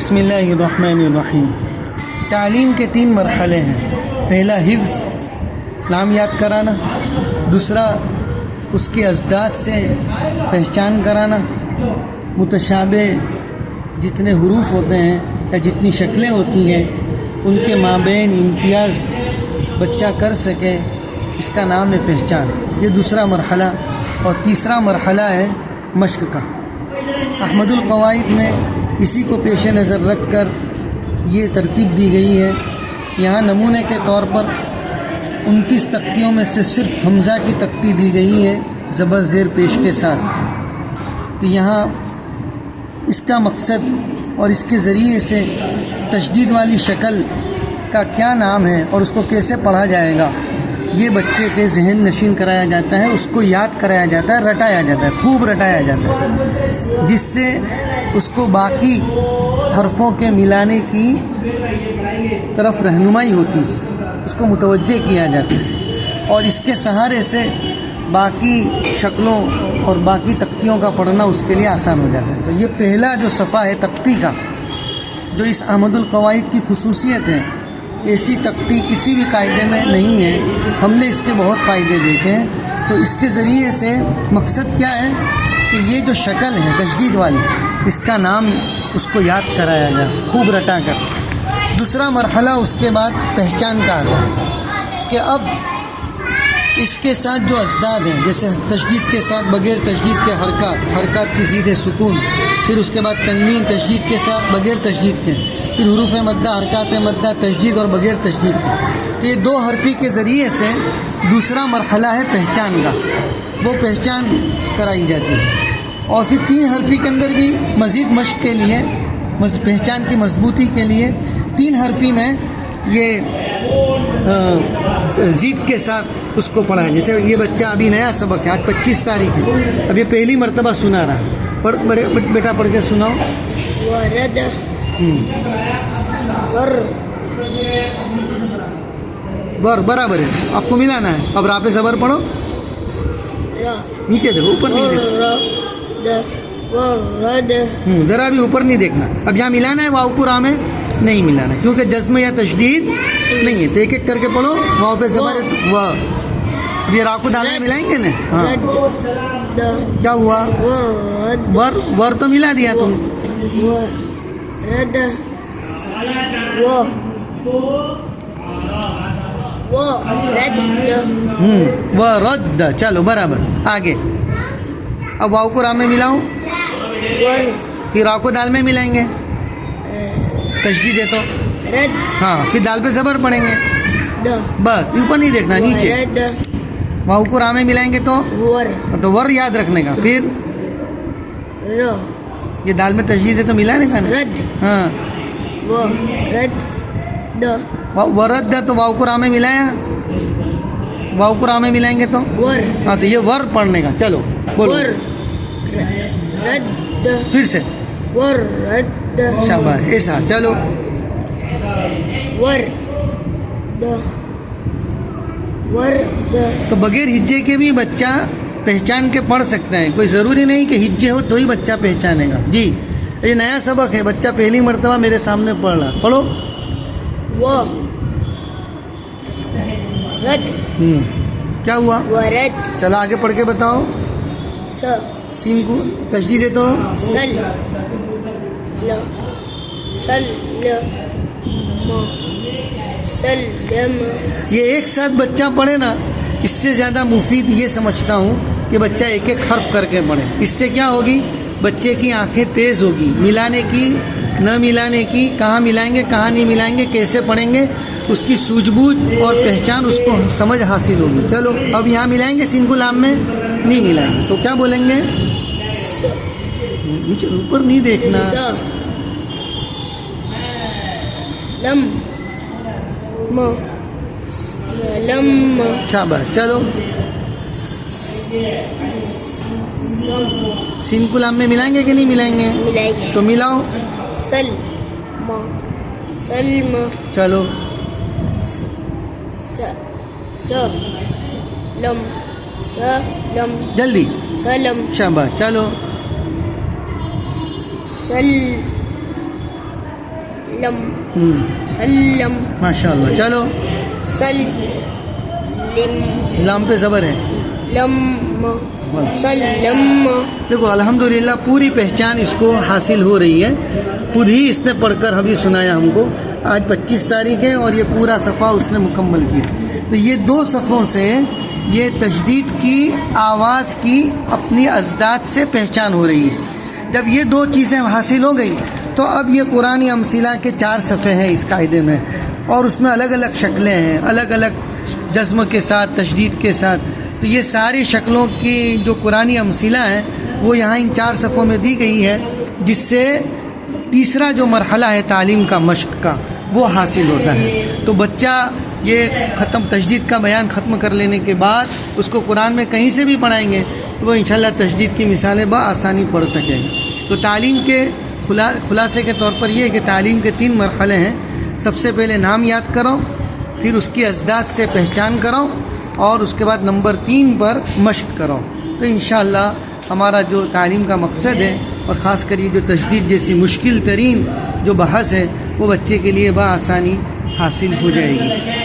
بسم اللہ الرحمن الرحیم۔ تعلیم کے 3 مرحلے ہیں۔ پہلا حفظ، نام یاد کرانا۔ دوسرا اس کے ازداد سے پہچان کرانا۔ متشابہ جتنے حروف ہوتے ہیں یا جتنی شکلیں ہوتی ہیں ان کے مابین امتیاز بچہ کر سکے، اس کا نام ہے پہچان۔ یہ دوسرا مرحلہ۔ اور تیسرا مرحلہ ہے مشق کا۔ احمد القواعد میں اسی کو پیش نظر رکھ کر یہ ترتیب دی گئی ہے۔ یہاں نمونے کے طور پر 29 تختیوں میں سے صرف حمزہ کی تختی دی گئی ہے زبر زیر پیش کے ساتھ۔ تو یہاں اس کا مقصد اور اس کے ذریعے سے تشدید والی شکل کا کیا نام ہے اور اس کو کیسے پڑھا جائے گا، یہ بچے کے ذہن نشین کرایا جاتا ہے، اس کو یاد کرایا جاتا ہے، رٹایا جاتا ہے، خوب رٹایا جاتا ہے، جس سے اس کو باقی حرفوں کے ملانے کی طرف رہنمائی ہوتی ہے، اس کو متوجہ کیا جاتا ہے، اور اس کے سہارے سے باقی شکلوں اور باقی تختیوں کا پڑھنا اس کے لیے آسان ہو جاتا ہے۔ تو یہ پہلا جو صفحہ ہے تختی کا، جو اس احمد القواعد کی خصوصیت ہے، ایسی تختی کسی بھی قاعدے میں نہیں ہے۔ ہم نے اس کے بہت فائدے دیکھے ہیں۔ تو اس کے ذریعے سے مقصد کیا ہے کہ یہ جو شکل ہے تشدید والی، اس کا نام اس کو یاد کرایا جائے خوب رٹا کر۔ دوسرا مرحلہ اس کے بعد پہچان کا آتا ہے کہ اب اس کے ساتھ جو ازداد ہیں، جیسے تشدید کے ساتھ بغیر تشدید کے حرکات کی زید سکون، پھر اس کے بعد تنوین تشدید کے ساتھ بغیر تشدید کے، پھر حروف مدہ، حرکات مدہ، تشدید اور بغیر تشدید کے۔ تو یہ 2 حرفی کے ذریعے سے دوسرا مرحلہ ہے پہچان کا، وہ پہچان کرائی جاتی ہے۔ اور پھر 3 حرفی کے اندر بھی مزید مشق کے لیے، پہچان کی مضبوطی کے لیے 3 حرفی میں یہ زید کے ساتھ اس کو پڑھا ہے۔ جیسے یہ بچہ ابھی نیا سبق ہے، آج 25 تاریخ ہے، اب یہ پہلی مرتبہ سنا رہا ہے۔ پڑھ بیٹا، پڑھ کے سناؤ۔ ورد، ور برابر ہے، آپ کو ملانا ہے۔ اب را پہ زبر پڑھو، نیچے دیکھو، اوپر نہیں دیکھنا، ذرا بھی اوپر نہیں دیکھنا۔ اب یہاں ملانا ہے، واؤ کو را میں نہیں ملانا کیونکہ جزم یا تشدید نہیں ہے۔ تو ایک ایک کر کے پڑھو۔ واؤ پہ زبر ہے، و۔ اب یہ را کو دال میں ملائیں گے نا؟ ہاں، کیا ہوا؟ ور تو ملا دیا تم۔ ورد، ورد، چلو برابر، آگے۔ اب واؤ کو را میں ملاؤ، پھر را کو دال میں ملائیں گے، تشدید ہے تو رد، ہاں، پھر دال پہ زبر پڑیں گے، بس اوپر نہیں دیکھنا، نیچے۔ واؤ کو را میں ملائیں گے تو ور یاد رکھنے کا، پھر یہ دال میں تشدید ہے تو ملانے کا نا؟ رد، ہاں، ورد، تو واؤ کو را میں ملایا، واؤ کو را میں ملائیں گے تو ہاں، تو یہ ور پڑھنے کا۔ چلو بولو، رد، پھر سے ورد، شاباش، ایسا، چلو۔ ورد، تو بغیر ہجے کے بھی بچہ پہچان کے پڑھ سکتا ہے، کوئی ضروری نہیں کہ ہجے ہو تو ہی بچہ پہچانے گا۔ جی، یہ نیا سبق ہے، بچہ پہلی مرتبہ میرے سامنے پڑھ رہا، پڑھو۔ رد، کیا ہوا؟ ورد، چلو آگے پڑھ کے بتاؤ۔ سین کو تشدید ہے تو سلم۔ یہ ایک ساتھ بچہ پڑھے نا، اس سے زیادہ مفید یہ سمجھتا ہوں کہ بچہ ایک ایک حرف کر کے پڑھے۔ اس سے کیا ہوگی؟ بچے کی آنکھیں تیز ہوگی، ملانے کی، نہ ملانے کی، کہاں ملائیں گے کہاں نہیں ملائیں گے، کیسے پڑھیں گے، اس کی سوجھ بوجھ اور پہچان اس کو سمجھ حاصل ہوگی۔ چلو اب یہاں ملائیں گے، سین کو لام میں نہیں ملائیں گے تو کیا بولیں گے؟ نیچے اوپر نہیں دیکھنا۔ لم، شاباش، چلو۔ سین کو لام میں ملائیں گے کہ نہیں ملائیں گے؟ ملائیں گے تو ملاؤ۔ سلم، چلو۔ لم، سلم، جلدی، سلم، شاباش، چلو۔ لم سلم ماشاء اللہ. چلو سلم لام پہ زبر ہے. لم سلم. دیکھو الحمدللہ پوری پہچان اس کو حاصل ہو رہی ہے. خود ہی اس نے پڑھ کر ابھی سنایا ہم کو. آج 25 تاریخ ہے اور یہ پورا صفحہ اس نے مکمل کیا. تو یہ 2 صفحوں سے یہ تشدید کی آواز کی اپنی ازداد سے پہچان ہو رہی ہے. جب یہ 2 چیزیں حاصل ہو گئی تو اب یہ قرآن امثلہ کے 4 صفحے ہیں اس قاعدے میں, اور اس میں الگ الگ شکلیں ہیں, الگ الگ جزم کے ساتھ, تشدید کے ساتھ. تو یہ ساری شکلوں کی جو قرآن امثلہ ہیں وہ یہاں ان 4 صفحوں میں دی گئی ہے, جس سے تیسرا جو مرحلہ ہے تعلیم کا, مشق کا, وہ حاصل ہوتا ہے. تو بچہ یہ تشدید کا بیان ختم کر لینے کے بعد اس کو قرآن میں کہیں سے بھی پڑھائیں گے تو وہ انشاءاللہ تشدید کی مثالیں بآسانی پڑھ سکیں گے. تو تعلیم کے خلاصے کے طور پر یہ کہ تعلیم کے 3 مرحلے ہیں. سب سے پہلے نام یاد کرو, پھر اس کی ازداد سے پہچان کرو, اور اس کے بعد نمبر 3 پر مشق کرو. تو انشاءاللہ ہمارا جو تعلیم کا مقصد ہے, اور خاص کر یہ جو تشدید جیسی مشکل ترین جو بحث ہے, وہ بچے کے لیے بآسانی حاصل ہو جائے گی.